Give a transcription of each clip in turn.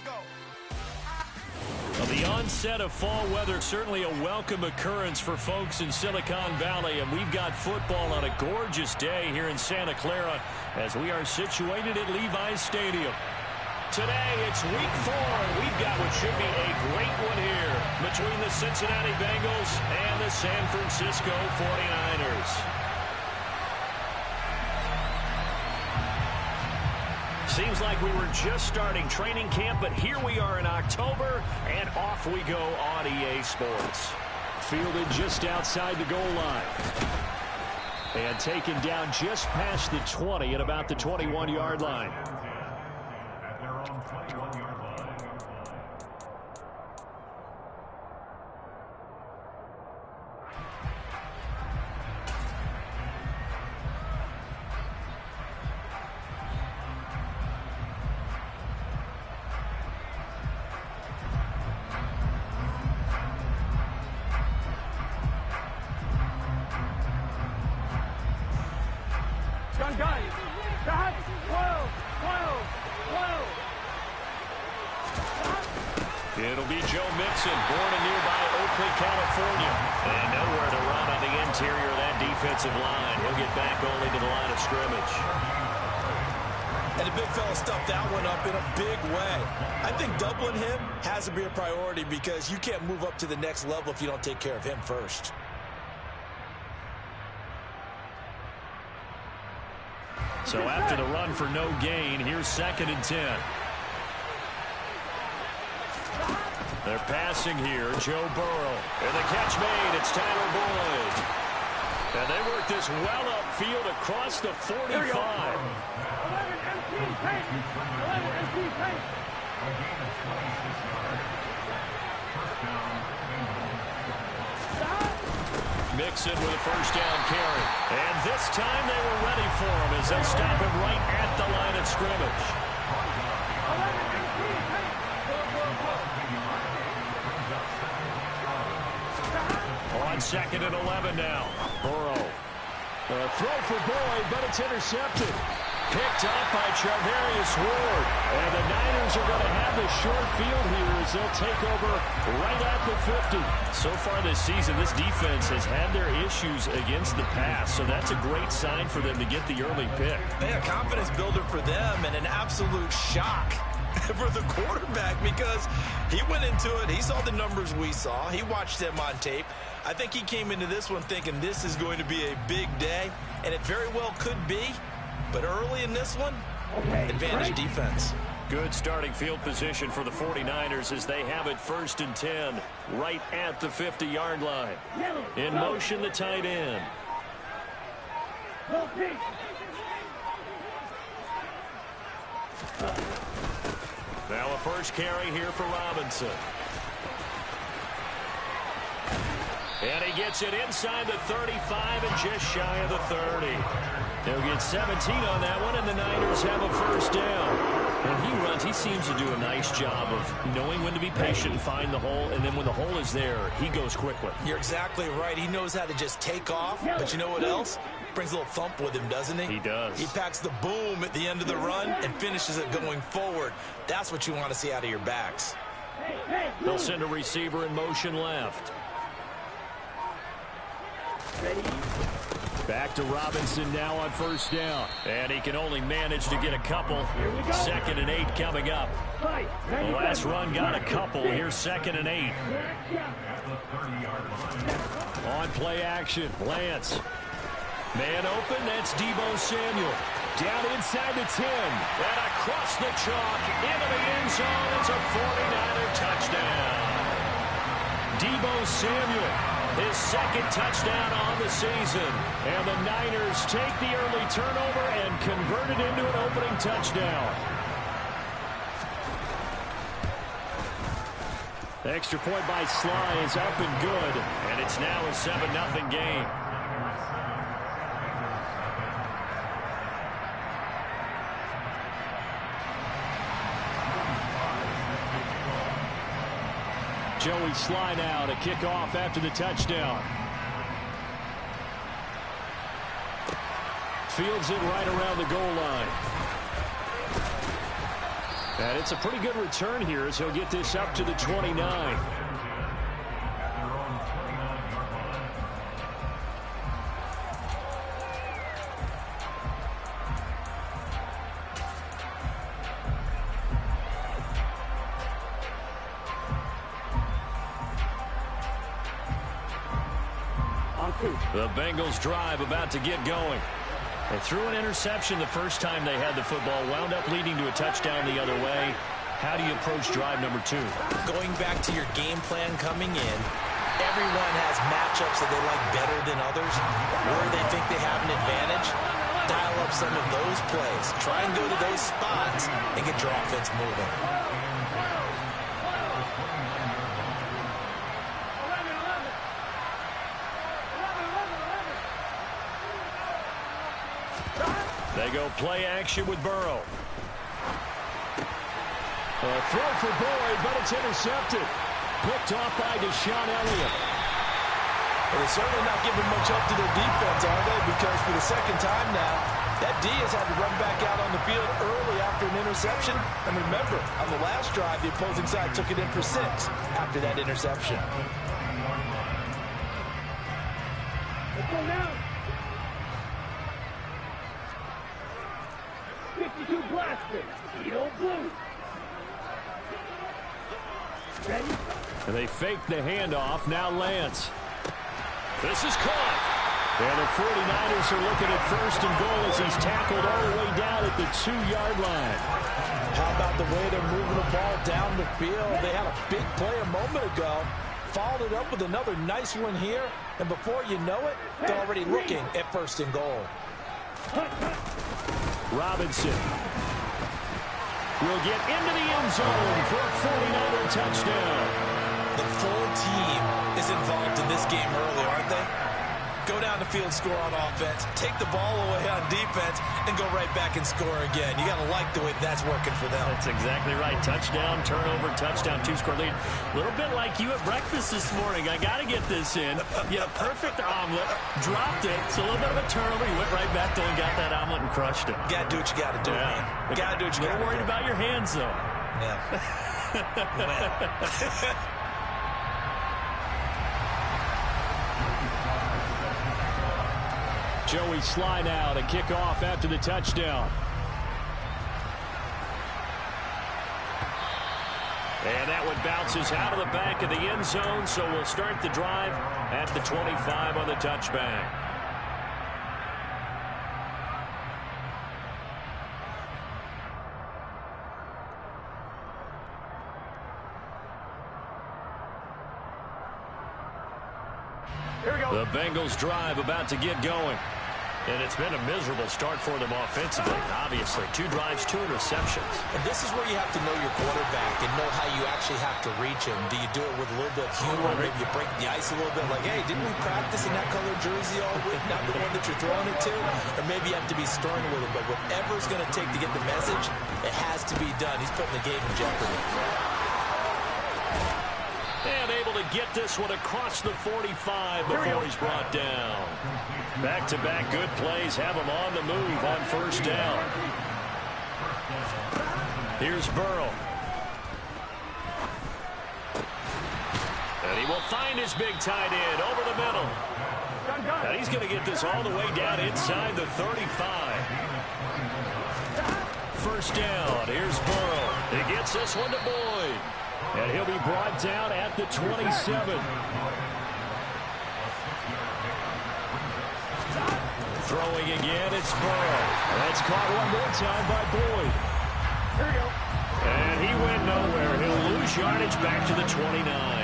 Well, the onset of fall weather, certainly a welcome occurrence for folks in Silicon Valley, and we've got football on a gorgeous day here in Santa Clara as we are situated at Levi's Stadium. Today, it's week 4, and we've got what should be a great one here between the Cincinnati Bengals and the San Francisco 49ers. Seems like we were just starting training camp, but here we are in October, and off we go on EA Sports. Fielded just outside the goal line. And taken down just past the 20 at about the 21-yard line. It'll be Joe Mixon, born in nearby Oakley, California. And nowhere to run on the interior of that defensive line. He'll get back only to the line of scrimmage. And the big fella stuffed that one up in a big way. I think doubling him has to be a priority because you can't move up to the next level if you don't take care of him first. So after the run for no gain, here's 2nd and 10. They're passing here, Joe Burrow. And the catch made, it's Tyler Boyd. And they work this well upfield across the 45. Mixon with a first down carry. And this time they were ready for him as they stop him right at the line of scrimmage. On 2nd and 11 now. Burrow. A throw for Boyd, but it's intercepted. Picked up by Charvarius Ward. And the Niners are going to have the short field here as they'll take over right at the 50. So far this season, this defense has had their issues against the pass, so that's a great sign for them to get the early pick. A confidence builder for them and an absolute shock for the quarterback because he went into it. He saw the numbers we saw. He watched them on tape. I think he came into this one thinking this is going to be a big day, and it very well could be. But early in this one, advantage defense. Good starting field position for the 49ers as they have it 1st and 10 right at the 50-yard line. In motion, the tight end. Now a first carry here for Robinson. And he gets it inside the 35 and just shy of the 30. He'll get 17 on that one, and the Niners have a first down. When he runs, he seems to do a nice job of knowing when to be patient and find the hole, and then when the hole is there, he goes quickly. You're exactly right. He knows how to just take off, but you know what else? Brings a little thump with him, doesn't he? He does. He packs the boom at the end of the run and finishes it going forward. That's what you want to see out of your backs. They'll send a receiver in motion left. Back to Robinson now on first down. And he can only manage to get a couple. 2nd and 8 coming up. The last run got a couple. Here's 2nd and 8. On play action, Lance. Man open, that's Deebo Samuel. Down inside the 10. And across the chalk, into the end zone. It's a 49er touchdown. Deebo Samuel. His 2nd touchdown on the season. And the Niners take the early turnover and convert it into an opening touchdown. The extra point by Sly is up and good. And it's now a 7-0 game. Joey Sly now to kick off after the touchdown. Fields it right around the goal line. And it's a pretty good return here as he'll get this up to the 29. The Bengals drive about to get going. They threw an interception the first time they had the football, wound up leading to a touchdown the other way. How do you approach drive number 2? Going back to your game plan coming in, everyone has matchups that they like better than others. Where they think they have an advantage, dial up some of those plays. Try and go to those spots and get your offense moving. They go play action with Burrow. A throw for Boyd, but it's intercepted. Picked off by Deshaun Elliott. Well, they're certainly not giving much up to their defense, are they? Because for the second time now, that D has had to run back out on the field early after an interception. And remember, on the last drive, the opposing side took it in for 6 after that interception. Let's go now. 52 blaster. Edo blue. Ready? And they fake the handoff. Now Lance. This is caught. And the 49ers are looking at 1st and goal as he's tackled all the way down at the 2-yard line. How about the way they're moving the ball down the field? They had a big play a moment ago. Followed it up with another nice one here. And before you know it, they're already looking at 1st and goal. Robinson will get into the end zone for a 49er touchdown. The full team is involved in this game early, aren't they? Go down the field, score on offense, take the ball away on defense, and go right back and score again. You got to like the way that's working for them. That's exactly right. Touchdown, turnover, touchdown, 2-score lead. A little bit like you at breakfast this morning. I got to get this in. You had a perfect omelet, dropped it. It's a little bit of a turnover. You went right back there and got that omelet and crushed it. Got to do what you got to do, man. Got to do what you got to do. You're worried about your hands, though. Yeah. Joey Sly now to kick off after the touchdown. And that one bounces out of the back of the end zone, so we'll start the drive at the 25 on the touchback. Here we go. The Bengals drive about to get going. And it's been a miserable start for them offensively. Obviously, 2 drives, 2 interceptions. And this is where you have to know your quarterback and know how you actually have to reach him. Do you do it with a little bit of humor? Maybe you break the ice a little bit like, hey, didn't we practice in that color jersey all week? Not the one that you're throwing it to? Or maybe you have to be stern with him. But whatever it's going to take to get the message, it has to be done. He's putting the game in jeopardy. And able to get this one across the 45 before he's brought down. Back-to-back good plays have him on the move on 1st down. Here's Burrow. And he will find his big tight end over the middle. And he's going to get this all the way down inside the 35. 1st down. Here's Burrow. He gets this one to Boyd. And he'll be brought down at the 27. Throwing again, it's Burrow. That's caught one more time by Boyd. Here we go. And he went nowhere. He'll lose yardage back to the 29.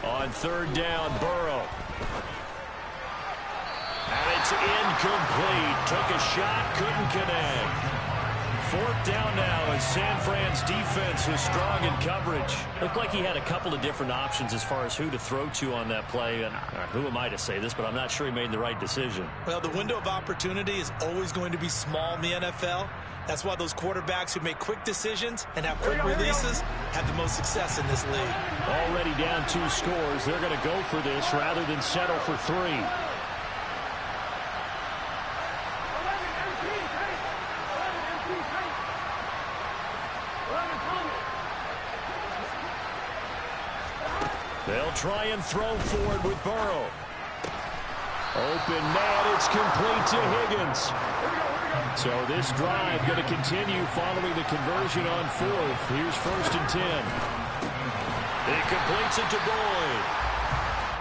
On 3rd down, Burrow. And it's incomplete. Took a shot, couldn't connect. 4th down now as San Fran's defense was strong in coverage. Looked like he had a couple of different options as far as who to throw to on that play. And who am I to say this, but I'm not sure he made the right decision. Well, the window of opportunity is always going to be small in the NFL. That's why those quarterbacks who make quick decisions and have quick releases have the most success in this league. Already down 2 scores. They're going to go for this rather than settle for 3. They'll try and throw forward with Burrow. Open man, it's complete to Higgins. So this drive going to continue following the conversion on 4th. Here's 1st and 10. He completes it to Boyd.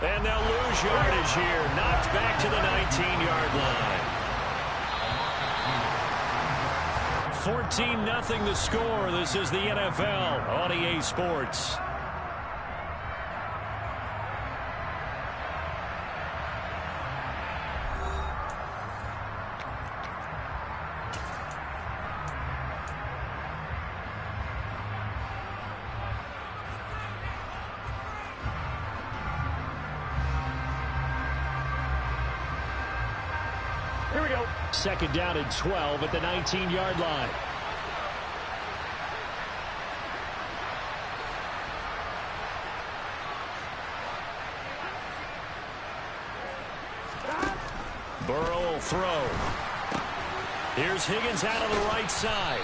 And they'll lose yardage here. Knocked back to the 19-yard line. 14-0 the score. This is the NFL on EA Sports. Here we go. 2nd down and 12 at the 19-yard line. Burrow will throw. Here's Higgins out on the right side.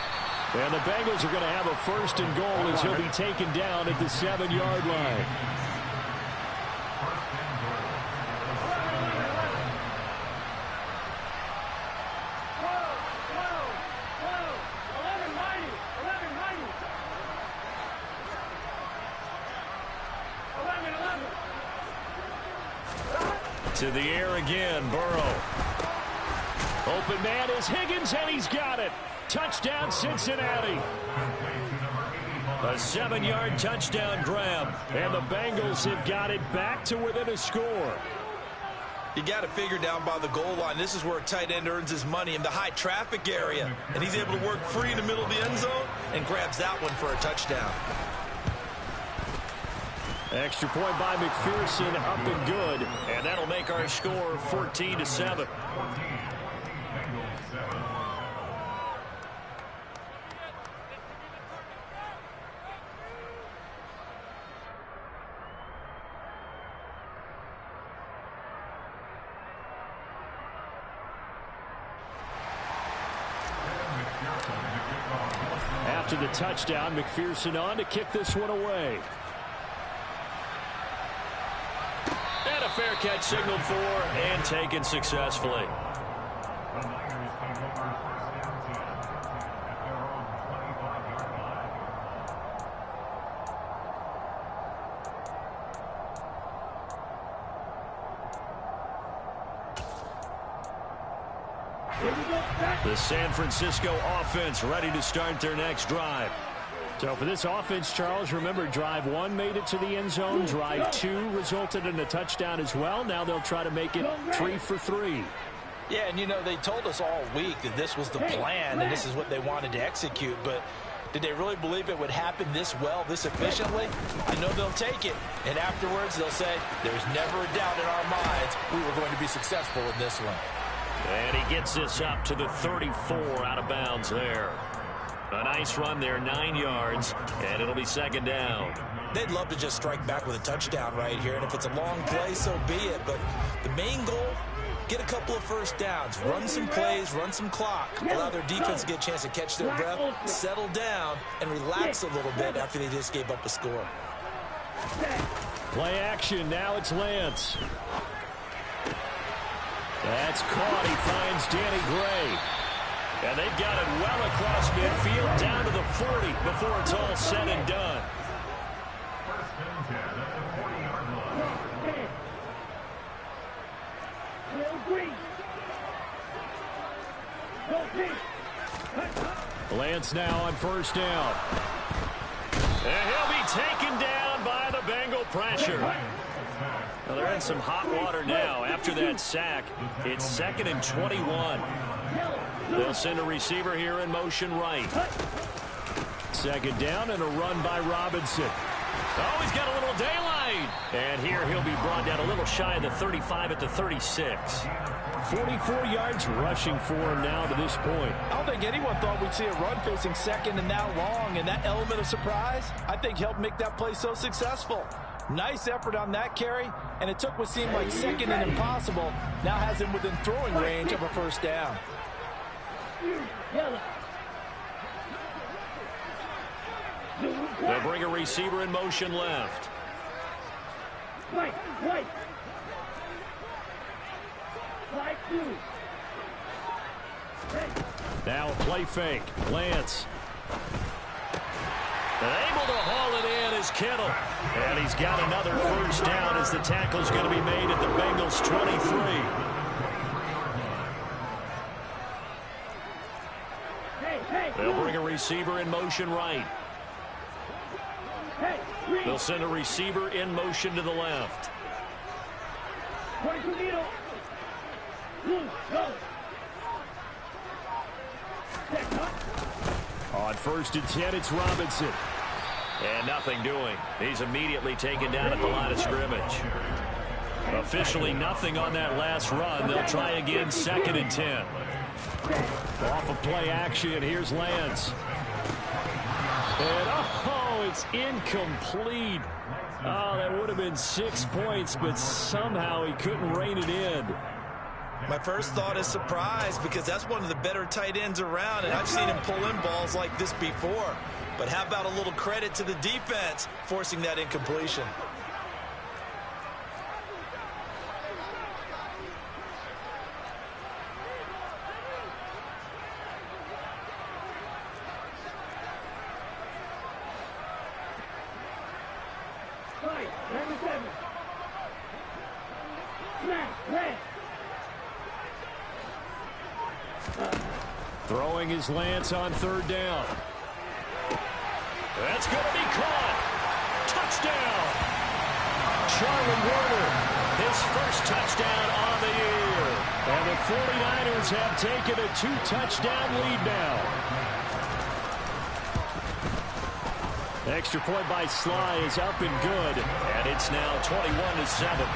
And the Bengals are going to have a 1st and goal as he'll be taken down at the 7-yard line. To the air again, Burrow. Open man is Higgins, and he's got it. Touchdown, Cincinnati. A 7-yard touchdown grab, and the Bengals have got it back to within a score. You got to figure down by the goal line. This is where a tight end earns his money in the high traffic area. And he's able to work free in the middle of the end zone and grabs that one for a touchdown. Extra point by McPherson, up and good. And that'll make our score 14-7. After the touchdown, McPherson on to kick this one away. And a fair catch signaled for and taken successfully. The San Francisco offense ready to start their next drive. So for this offense, Charles, remember, drive 1 made it to the end zone. Drive 2 resulted in a touchdown as well. Now they'll try to make it 3 for 3. Yeah, and you know, they told us all week that this was the plan and this is what they wanted to execute. But did they really believe it would happen this well, this efficiently? I know they'll take it. And afterwards, they'll say, there's never a doubt in our minds we were going to be successful in this one. And he gets this up to the 34 out of bounds there. A nice run there, 9 yards, and it'll be 2nd down. They'd love to just strike back with a touchdown right here, and if it's a long play, so be it. But the main goal, get a couple of first downs, run some plays, run some clock, allow their defense to get a chance to catch their breath, settle down, and relax a little bit after they just gave up a score. Play action, now it's Lance. That's caught. He finds Danny Gray. And they've got it well across midfield down to the 40 before it's all said and done. Lance now on 1st down. And he'll be taken down by the Bengal pressure. Well, they're in some hot water now after that sack. It's 2nd and 21. They'll send a receiver here in motion right. Second down and a run by Robinson. Oh, he's got a little daylight. And here he'll be brought down a little shy of the 35 at the 36. 44 yards rushing for him now to this point. I don't think anyone thought we'd see a run facing second and that long, and that element of surprise, I think, helped make that play so successful. Nice effort on that carry, and it took what seemed like second and impossible, now has him within throwing range of a first down. They'll bring a receiver in motion left. White. Now a play fake. Lance. Able to haul it in is Kittle. And he's got another first down as the tackle's going to be made at the Bengals 23. They'll bring a receiver in motion right. They'll send a receiver in motion to the left. On 1st and 10, it's Robinson. And nothing doing. He's immediately taken down at the line of scrimmage. Officially nothing on that last run. They'll try again 2nd and 10. Off of play action, here's Lance. And it's incomplete. Oh, that would have been 6 points, but somehow he couldn't rein it in. My first thought is surprise, because that's one of the better tight ends around, and I've seen him pull in balls like this before. But how about a little credit to the defense forcing that incompletion? Throwing his Lance on 3rd down. That's going to be caught. Touchdown. Charlie Warner, his first touchdown on the year. And the 49ers have taken a 2-touchdown lead now. Extra point by Sly is up and good. And it's now 21-7.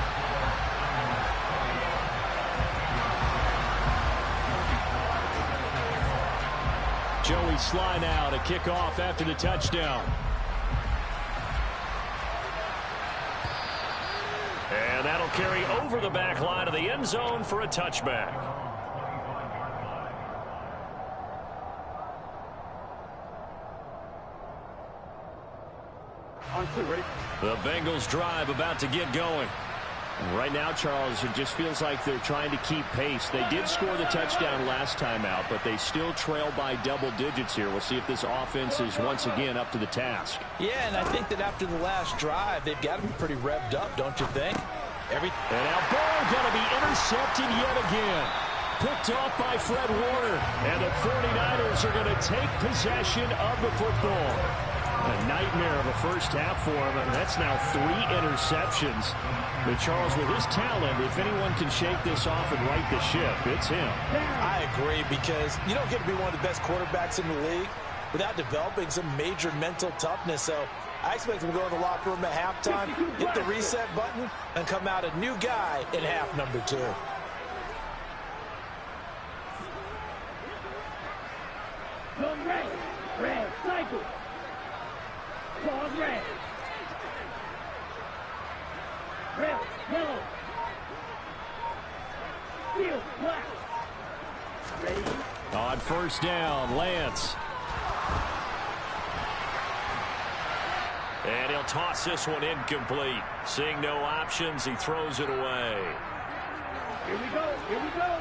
Joey Sly now to kick off after the touchdown. And that'll carry over the back line of the end zone for a touchback. On 2, ready? The Bengals drive about to get going. Right now, Charles, it just feels like they're trying to keep pace. They did score the touchdown last time out, but they still trail by double digits here. We'll see if this offense is once again up to the task. Yeah, and I think that after the last drive, they've got to be pretty revved up, don't you think? And now Burrow going to be intercepted yet again. Picked off by Fred Warner. And the 49ers are going to take possession of the football. A nightmare of a first half for him. And that's now 3 interceptions. But Charles, with his talent, if anyone can shake this off and right the ship, it's him. I agree, because you don't get to be one of the best quarterbacks in the league without developing some major mental toughness. So I expect him to go to the locker room at halftime, hit the reset button, and come out a new guy in half number 2. Zone red, cycle. Pause red. Red, yellow. Field, black. Ready? On 1st down, Lance. And he'll toss this one incomplete. Seeing no options, he throws it away. Here we go, here we go.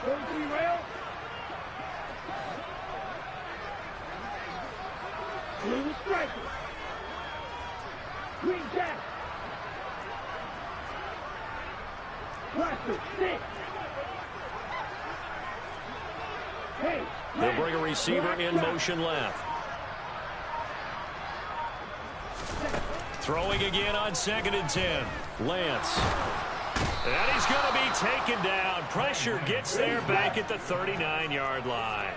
Going to be rail. Blue striker. Green jack. Blaster, stick. Hey, They'll bring a receiver in motion left. Throwing again on 2nd and 10. Lance. And he's going to be taken down. Pressure gets there back at the 39-yard line.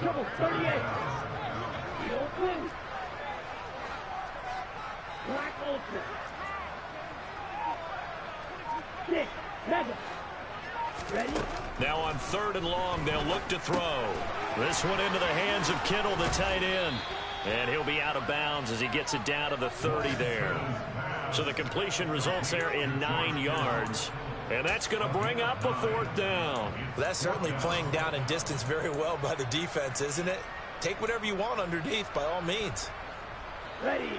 Trouble 38. Open. Black Ultra. 6, 7. Ready? Now on 3rd and long, they'll look to throw. This one into the hands of Kittle, the tight end. And he'll be out of bounds as he gets it down to the 30 there. So the completion results there in 9 yards. And that's going to bring up a 4th down. Well, that's certainly playing down in distance very well by the defense, isn't it? Take whatever you want underneath by all means. Ready.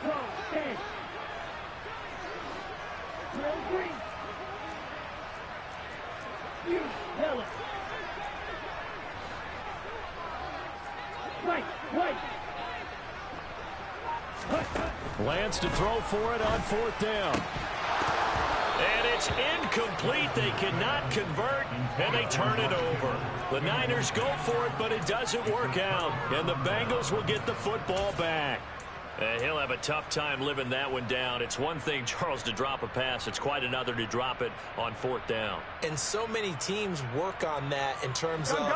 Go, 10. Drill green. You Miller. Right. Lance to throw for it on 4th down. And it's incomplete. They cannot convert, and they turn it over. The Niners go for it, but it doesn't work out. And the Bengals will get the football back. He'll have a tough time living that one down. It's one thing, Charles, to drop a pass. It's quite another to drop it on 4th down. And so many teams work on that in terms of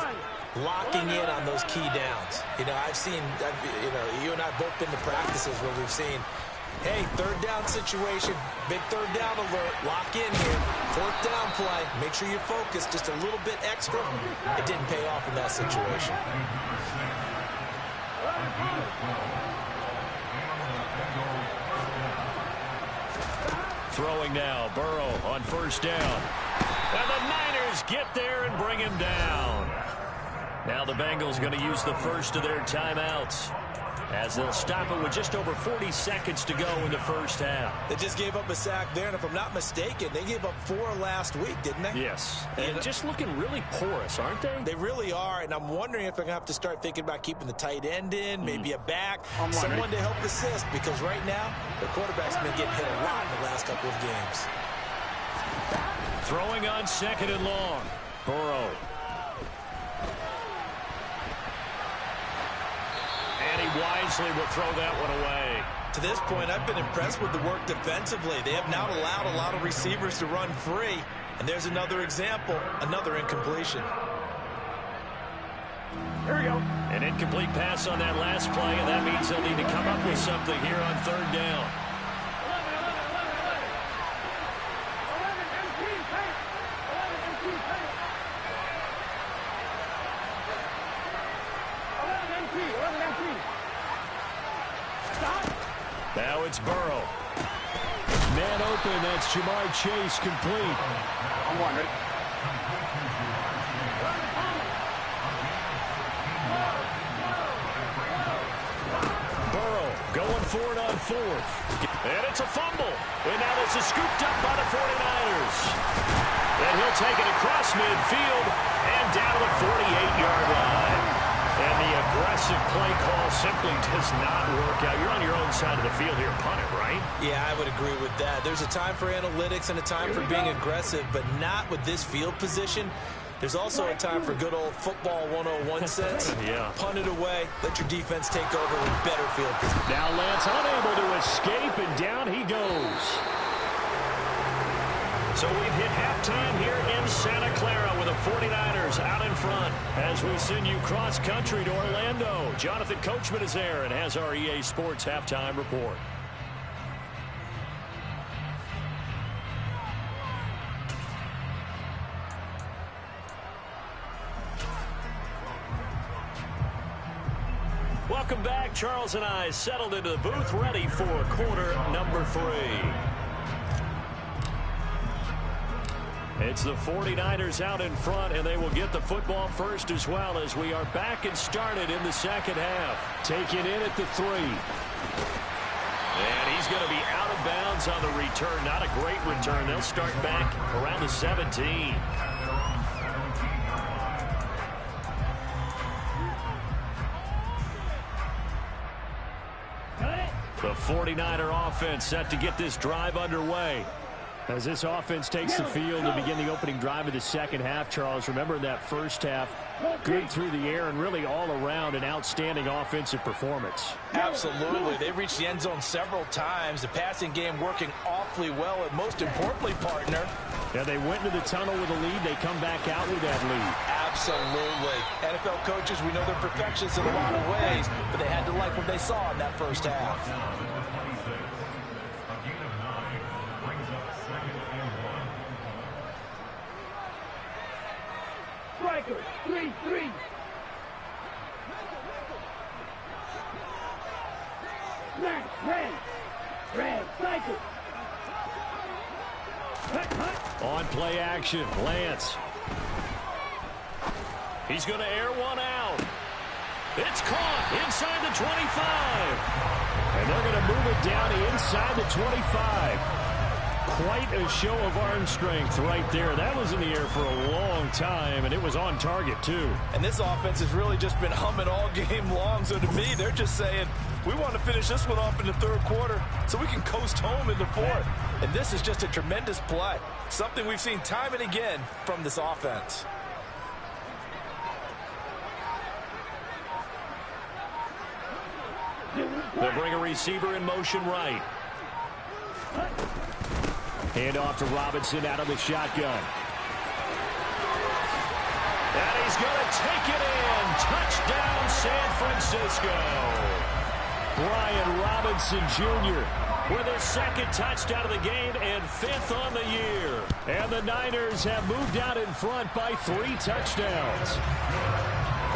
locking in on those key downs. You know, you and I have both been to practices where we've seen, hey, 3rd down situation, big 3rd down alert, lock in here, 4th down play, make sure you focus just a little bit extra. It didn't pay off in that situation. Throwing now, Burrow on 1st down. And the Niners get there and bring him down. Now the Bengals going to use the first of their timeouts as they'll stop it with just over 40 seconds to go in the 1st half. They just gave up a sack there, and if I'm not mistaken, they gave up 4 last week, didn't they? Yes. And just looking really porous, aren't they? They really are, and I'm wondering if they're going to have to start thinking about keeping the tight end in, maybe a back, someone to help assist, because right now, the quarterback's been getting hit a lot in the last couple of games. Throwing on 2nd and long. Burrow. And he wisely will throw that one away. To this point, I've been impressed with the work defensively. They have not allowed a lot of receivers to run free. And there's another example, another incompletion. Here we go. An incomplete pass on that last play, and that means they'll need to come up with something here on 3rd down. 11 Now it's Burrow. Man open, that's Jamar Chase complete. I'm wondering. Burrow going for it on 4th. And it's a fumble. And now this is scooped up by the 49ers. And he'll take it across midfield and down to the 48-yard line. And the aggressive play call simply does not work out. You're on your own side of the field here, punt it, right? Yeah, I would agree with that. There's a time for analytics and a time for being aggressive, but not with this field position. There's also a time for good old football 101 sense. Yeah. Punt it away. Let your defense take over with better field position. Now Lance unable to escape, and down he goes. So we've hit halftime here in Santa Clara with the 49ers out in front as we send you cross-country to Orlando. Jonathan Coachman is there and has our EA Sports halftime report. Welcome back. Charles and I settled into the booth, ready for quarter number 3. It's the 49ers out in front, and they will get the football first as well as we are back and started in the second half. Taken in at the 3. And he's going to be out of bounds on the return. Not a great return. They'll start back around the 17. The 49er offense set to get this drive underway. As this offense takes the field to begin the opening drive of the second half, Charles, remember that first half, good through the air and really all around an outstanding offensive performance. Absolutely. They reached the end zone several times. The passing game working awfully well, and most importantly, partner. Yeah, they went into the tunnel with a lead. They come back out with that lead. Absolutely. NFL coaches, we know they're perfectionists in a lot of ways, but they had to like what they saw in that first half. Striker, 3-3. Red, cycle. On play action, Lance. He's going to air one out. It's caught inside the 25. And they're going to move it down inside the 25. Quite a show of arm strength right there. That was in the air for a long time, and it was on target, too. And this offense has really just been humming all game long. So to me, they're just saying, we want to finish this one off in the third quarter so we can coast home in the fourth. And this is just a tremendous play. Something we've seen time and again from this offense. They'll bring a receiver in motion right. Hand off to Robinson out of the shotgun. And he's going to take it in. Touchdown, San Francisco. Brian Robinson Jr. with his second touchdown of the game and fifth on the year. And the Niners have moved out in front by 3 touchdowns.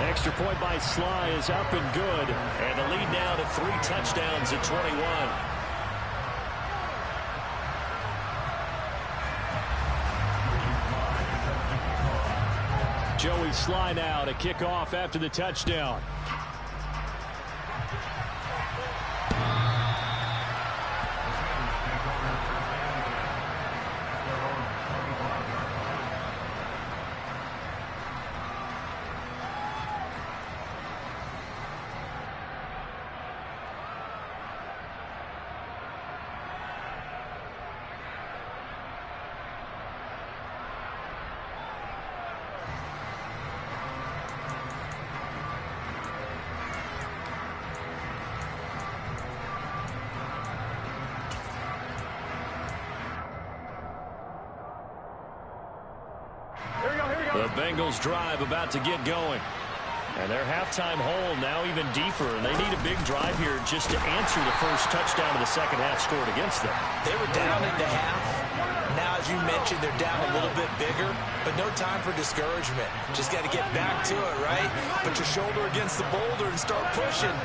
Extra point by Sly is up and good. And the lead now to 3 touchdowns at 21. Joey Sly now to kick off after the touchdown. The Bengals drive about to get going. And their halftime hole now even deeper, and they need a big drive here just to answer the first touchdown of the second half scored against them. They were down into half. Now, as you mentioned, they're down a little bit bigger, but no time for discouragement. Just got to get back to it, right? Put your shoulder against the boulder and start pushing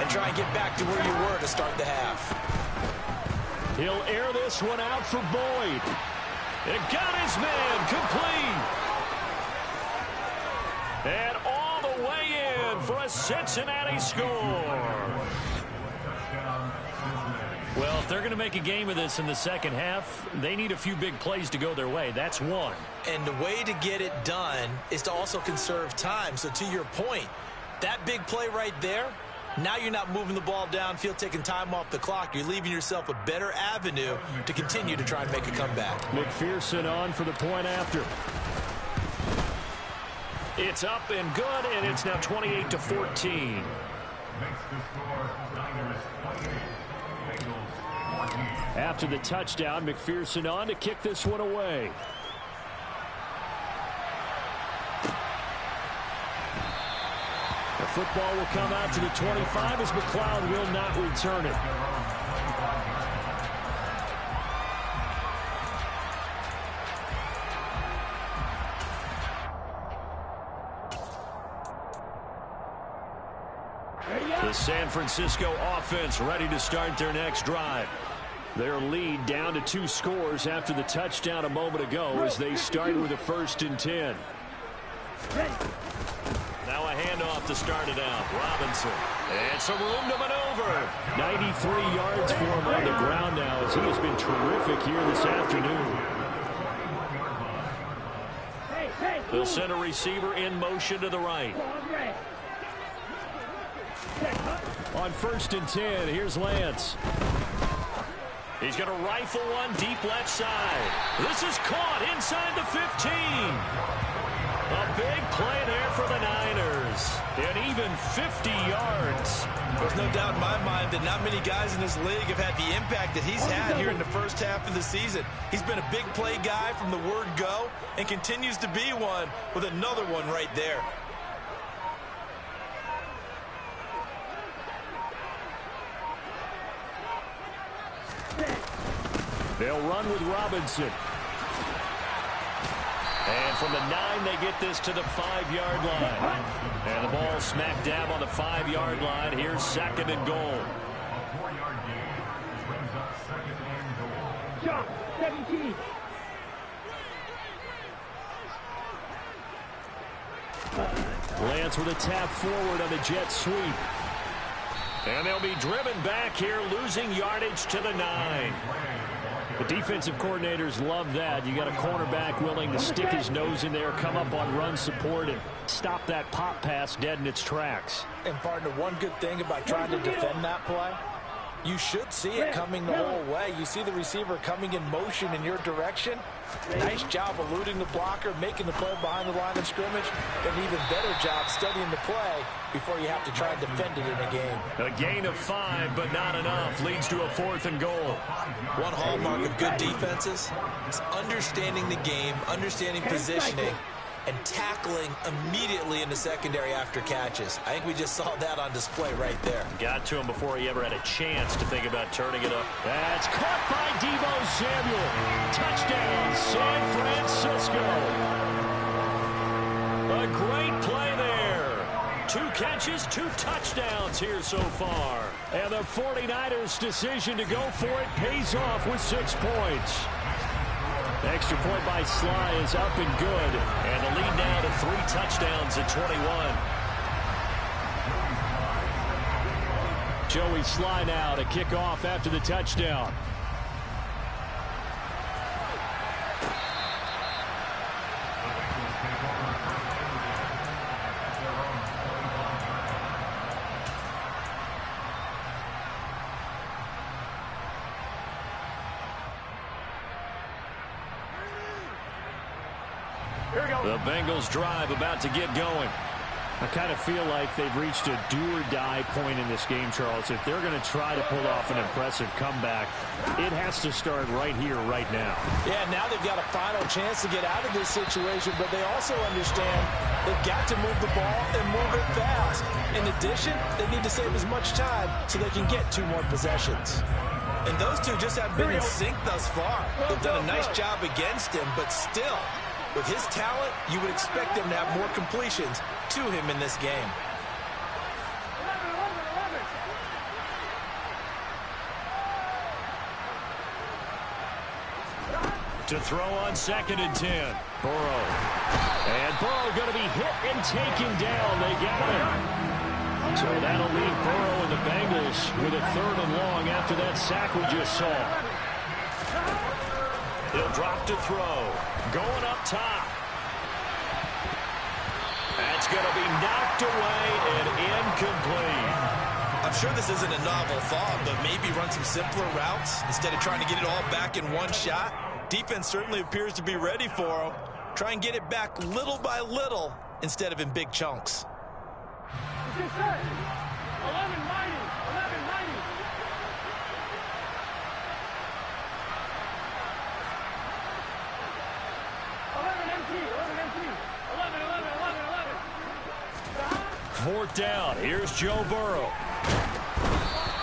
and try and get back to where you were to start the half. He'll air this one out for Boyd. It got his man complete. And all the way in for a Cincinnati score. Well, if they're going to make a game of this in the second half, they need a few big plays to go their way. That's one. And the way to get it done is to also conserve time. So to your point, that big play right there, now you're not moving the ball downfield, taking time off the clock. You're leaving yourself a better avenue to continue to try and make a comeback. McPherson on for the point after. It's up and good, and it's now 28-14. After the touchdown, McPherson on to kick this one away. The football will come out to the 25 as McLeod will not return it. The San Francisco offense ready to start their next drive. Their lead down to 2 scores after the touchdown a moment ago as they start with a 1st and 10. Now a handoff to start it out. Robinson. And some room to maneuver. 93 yards for him on the ground now as he has been terrific here this afternoon. They'll send a receiver in motion to the right. On 1st and 10, here's Lance. He's going to rifle one deep left side. This is caught inside the 15. A big play there for the Niners. And even 50 yards. There's no doubt in my mind that not many guys in this league have had the impact that he's had here in the first half of the season. He's been a big play guy from the word go and continues to be one with another one right there. They'll run with Robinson. And from the 9, they get this to the 5-yard line. And the ball smack dab on the 5-yard line. Here's 2nd and goal. Shot, 17. Lance with a tap forward on the jet sweep. And they'll be driven back here, losing yardage to the 9. The defensive coordinators love that. You got a cornerback willing to stick his nose in there, come up on run support, and stop that pop pass dead in its tracks. And partner, one good thing about trying to defend that play, you should see it coming the whole way. You see the receiver coming in motion in your direction. Nice job eluding the blocker, making the play behind the line of scrimmage. An even better job studying the play before you have to try and defend it in a game. A gain of 5, but not enough. Leads to a 4th and goal. One hallmark of good defenses is understanding the game, understanding positioning, and tackling immediately in the secondary after catches. I think we just saw that on display right there. Got to him before he ever had a chance to think about turning it up. That's caught by Deebo Samuel. Touchdown, San Francisco. A great play there. 2 catches, 2 touchdowns here so far. And the 49ers' decision to go for it pays off with 6 points. Extra point by Sly is up and good. And the lead now to 3 touchdowns at 21. Joey Sly now to kick off after the touchdown. The Bengals drive about to get going. I kind of feel like they've reached a do-or-die point in this game, Charles. If they're going to try to pull off an impressive comeback, it has to start right here, right now. Yeah, now they've got a final chance to get out of this situation, but they also understand they've got to move the ball and move it fast. In addition, they need to save as much time so they can get 2 more possessions. And those two just have been in sync thus far. They've done a nice job against him, but still, with his talent, you would expect them to have more completions to him in this game. To throw on 2nd and 10. Burrow. And Burrow going to be hit and taken down. They got him. So that'll leave Burrow and the Bengals with a 3rd and long after that sack we just saw. He'll drop to throw. Going up top. That's going to be knocked away and incomplete. I'm sure this isn't a novel thought, but maybe run some simpler routes instead of trying to get it all back in one shot. Defense certainly appears to be ready for him. Try and get it back little by little instead of in big chunks. Yes, sir. 11-90. 11-90. Fourth down. Here's Joe Burrow.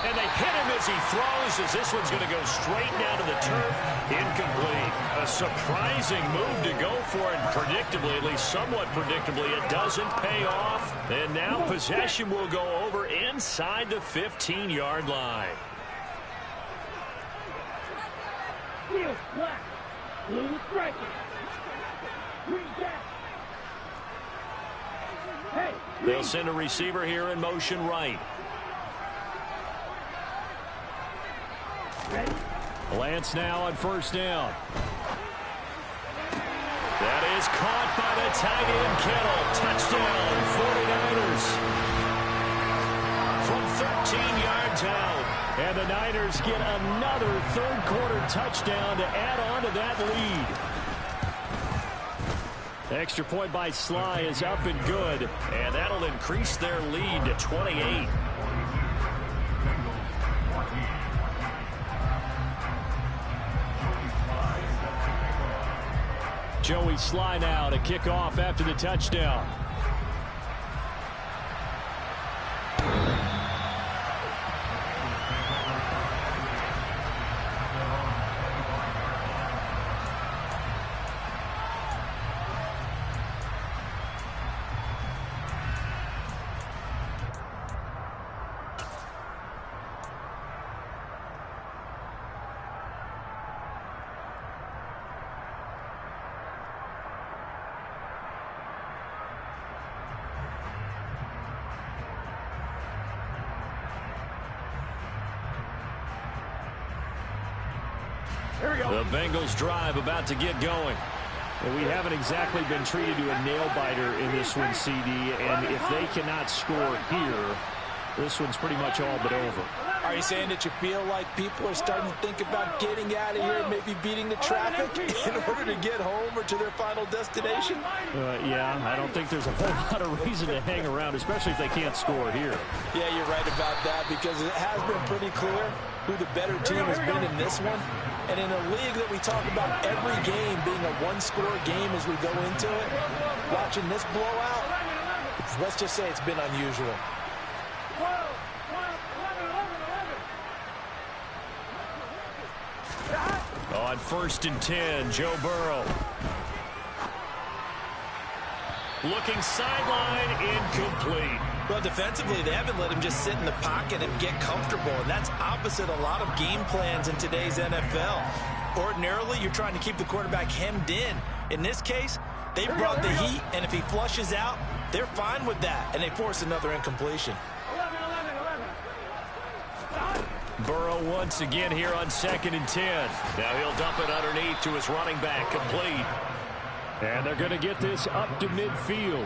And they hit him as he throws, as this one's going to go straight down to the turf. Incomplete. A surprising move to go for it. Predictably, at least somewhat predictably, it doesn't pay off. And now possession will go over inside the 15-yard line. Field black. Blue striker. Green jack. Hey. They'll send a receiver here in motion right. Ready? Lance now on 1st down. That is caught by the tight end, Kittle. Touchdown, 49ers. From 13 yards out. And the Niners get another third-quarter touchdown to add on to that lead. Extra point by Sly is up and good. And that'll increase their lead to 28. Joey Sly now to kick off after the touchdown. The Bengals drive about to get going. Well, we haven't exactly been treated to a nail-biter in this one, CD, and if they cannot score here, this one's pretty much all but over. Are you saying that you feel like people are starting to think about getting out of here, maybe beating the traffic in order to get home or to their final destination? Yeah, I don't think there's a whole lot of reason to hang around, especially if they can't score here. Yeah, you're right about that, because it has been pretty clear who the better team has been in this one. And in a league that we talk about every game being a one-score game as we go into it, watching this blowout, let's just say it's been unusual. On 1st and 10, Joe Burrow. Looking sideline, incomplete. Well, defensively, they haven't let him just sit in the pocket and get comfortable, and that's opposite a lot of game plans in today's NFL. Ordinarily, you're trying to keep the quarterback hemmed in. In this case, they brought the heat, and if he flushes out, they're fine with that, and they force another incompletion. Burrow once again here on 2nd and 10. Now he'll dump it underneath to his running back, complete. And they're going to get this up to midfield.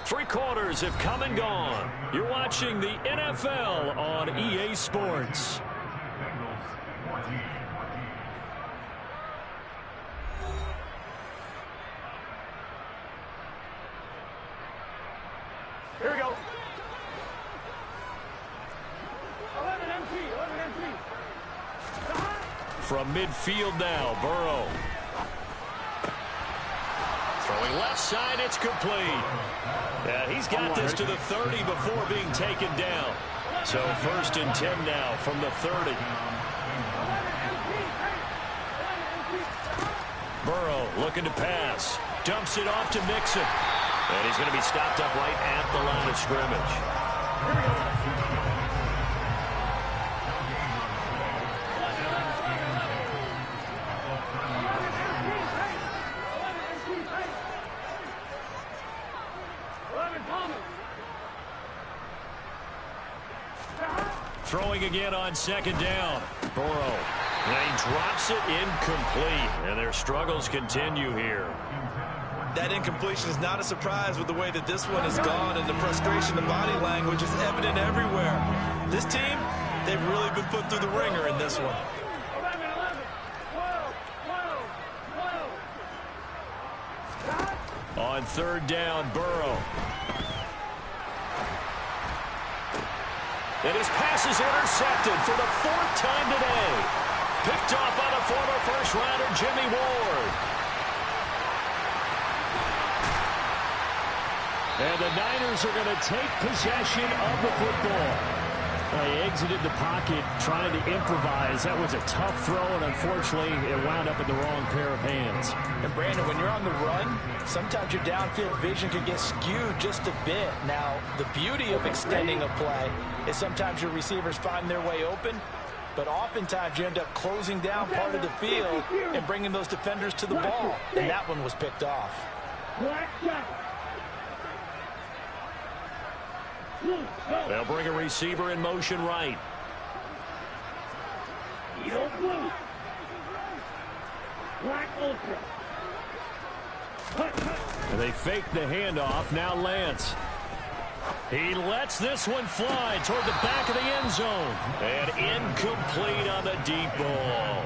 3 quarters have come and gone. You're watching the NFL on EA Sports. Here we go. From midfield now, Burrow. Throwing left side, it's complete. Yeah, he's got this to the 30 before being taken down. So 1st and 10 now from the 30. Burrow looking to pass. Dumps it off to Mixon. And he's going to be stopped up right at the line of scrimmage. Throwing again on 2nd down. Burrow. And he drops it incomplete. And their struggles continue here. That incompletion is not a surprise with the way that this one has gone, and the frustration, the body language is evident everywhere. This team, they've really been put through the ringer in this one. On 3rd down, Burrow. And his pass is intercepted for the 4th time today. Picked off by the former first-rounder Jimmy Ward. And the Niners are going to take possession of the football. They exited the pocket trying to improvise. That was a tough throw, and unfortunately, it wound up in the wrong pair of hands. And Brandon, when you're on the run, sometimes your downfield vision can get skewed just a bit. Now, the beauty of extending a play is sometimes your receivers find their way open, but oftentimes you end up closing down part of the field and bringing those defenders to the ball. And that one was picked off. They'll bring a receiver in motion right. And they fake the handoff. Now Lance. He lets this one fly toward the back of the end zone. And incomplete on the deep ball.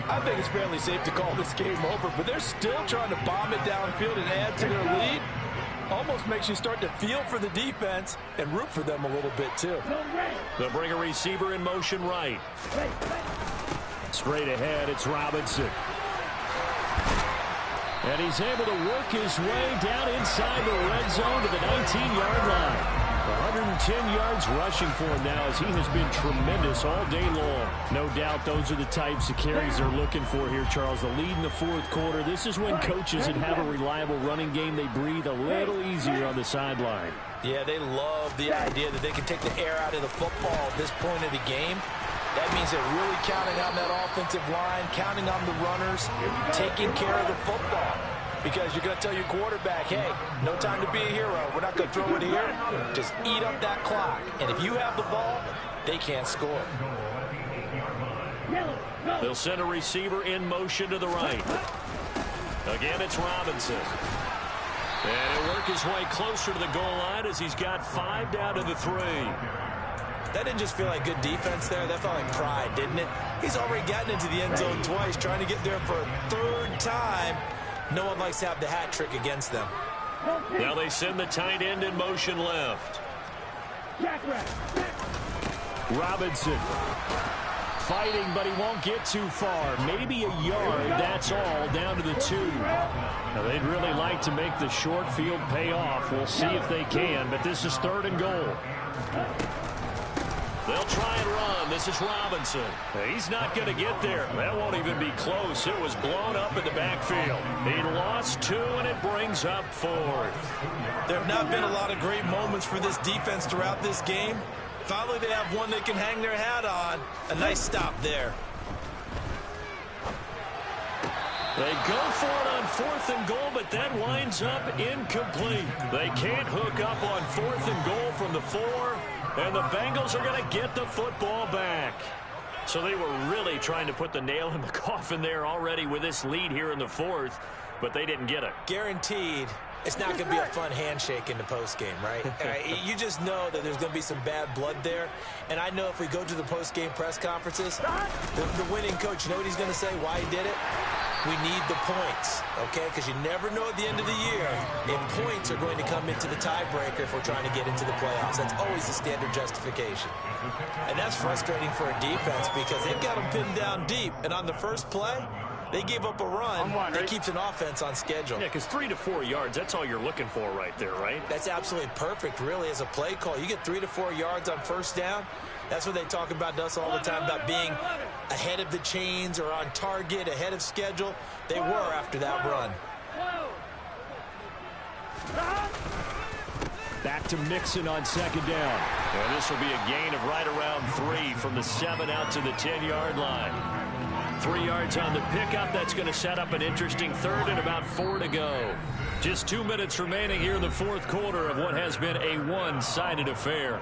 I think it's fairly safe to call this game over, but they're still trying to bomb it downfield and add to their lead. Almost makes you start to feel for the defense and root for them a little bit, too. They'll bring a receiver in motion right. Straight ahead, it's Robinson. And he's able to work his way down inside the red zone to the 19-yard line. 110 yards rushing for him now as he has been tremendous all day long. No doubt those are the types of carries they're looking for here, Charles. The lead in the fourth quarter. This is when coaches that have a reliable running game, they breathe a little easier on the sideline. Yeah, they love the idea that they can take the air out of the football at this point of the game. That means they're really counting on that offensive line, counting on the runners, taking care of the football. Because you're going to tell your quarterback, hey, no time to be a hero. We're not going to throw it here. Just eat up that clock. And if you have the ball, they can't score. They'll send a receiver in motion to the right. Again, it's Robinson. And he'll work his way closer to the goal line as he's got 5 down to the 3. That didn't just feel like good defense there. That felt like pride, didn't it? He's already gotten into the end zone twice, trying to get there for a 3rd time. No one likes to have the hat trick against them. Now they send the tight end in motion left. Robinson fighting, but he won't get too far. Maybe a yard, that's all, down to the 2. Now they'd really like to make the short field pay off. We'll see if they can, but this is 3rd and goal. They'll try and run. This is Robinson. He's not going to get there. That won't even be close. It was blown up in the backfield. He lost 2, and it brings up 4th. There have not been a lot of great moments for this defense throughout this game. Finally, they have one they can hang their hat on. A nice stop there. They go for it on 4th and goal, but that winds up incomplete. They can't hook up on 4th and goal from the 4. And the Bengals are going to get the football back. So they were really trying to put the nail in the coffin there already with this lead here in the 4th, but they didn't get it. Guaranteed, it's not going to be a fun handshake in the postgame, right? You just know that there's going to be some bad blood there. And I know if we go to the postgame press conferences, the winning coach, you know what he's going to say, why he did it? We need the points, okay? Because you never know at the end of the year if points are going to come into the tiebreaker if we're trying to get into the playoffs. That's always the standard justification. And that's frustrating for a defense because they've got them pinned down deep. And on the first play, they gave up a run that keeps an offense on schedule. Yeah, because 3 to 4 yards, that's all you're looking for right there, right? That's absolutely perfect, really, as a play call. You get 3 to 4 yards on first down. That's what they talk about us all the time, about being ahead of the chains or on target, ahead of schedule. They were after that run. Back to Mixon on 2nd down. And this will be a gain of right around 3 from the 7 out to the 10-yard line. 3 yards on the pickup. That's going to set up an interesting 3rd and about 4 to go. Just 2 minutes remaining here in the 4th quarter of what has been a one-sided affair.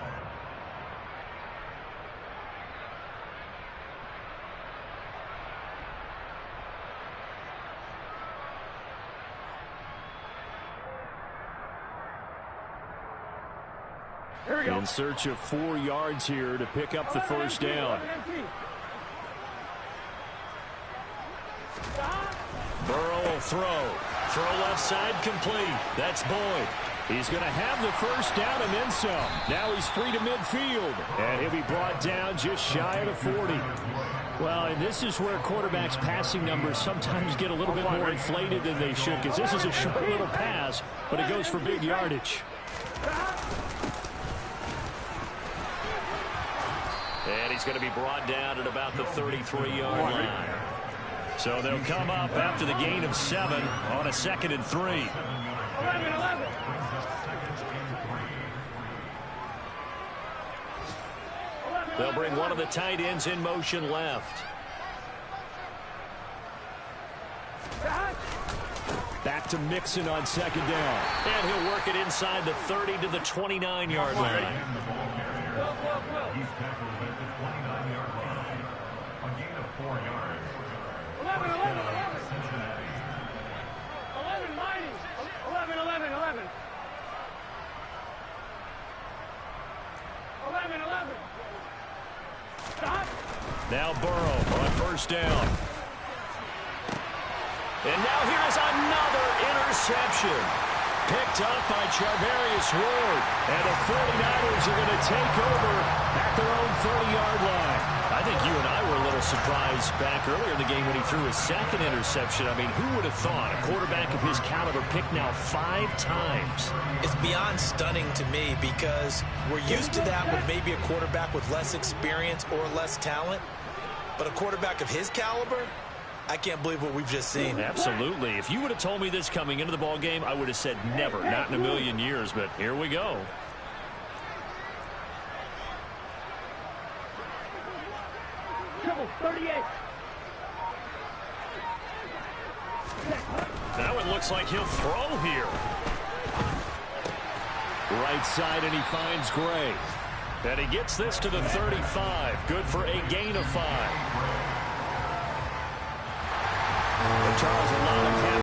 In search of 4 yards here to pick up the first down. Burrow will throw. Throw left side complete. That's Boyd. He's going to have the first down and then some. Now he's free to midfield. And he'll be brought down just shy of the 40. Well, and this is where quarterbacks' passing numbers sometimes get a little bit more inflated than they should, because this is a short little pass, but it goes for big yardage. And he's going to be brought down at about the 33-yard line. So they'll come up after the gain of 7 on a 2nd and 3. 11. They'll bring one of the tight ends in motion left. Back to Mixon on 2nd down. And he'll work it inside the 30 to the 29-yard line. He's tackled at the 29-yard line. A gain of 4 yards. 11. Cincinnati. 11, mighty. 11. Now Burrow on first down. And now here is another interception. Picked up by Charvarius Ward. And the 49ers are going to take over at their own 30-yard line. I think you and I were a little surprised back earlier in the game when he threw his second interception. I mean, who would have thought a quarterback of his caliber picked now 5 times? It's beyond stunning to me because we're used to that with maybe a quarterback with less experience or less talent. But a quarterback of his caliber, I can't believe what we've just seen. Absolutely. If you would have told me this coming into the ball game, I would have said never, not in a million years. But here we go. Triple 38. Now it looks like he'll throw here. Right side, and he finds Gray. And he gets this to the 35. Good for a gain of 5. Charles, a lot of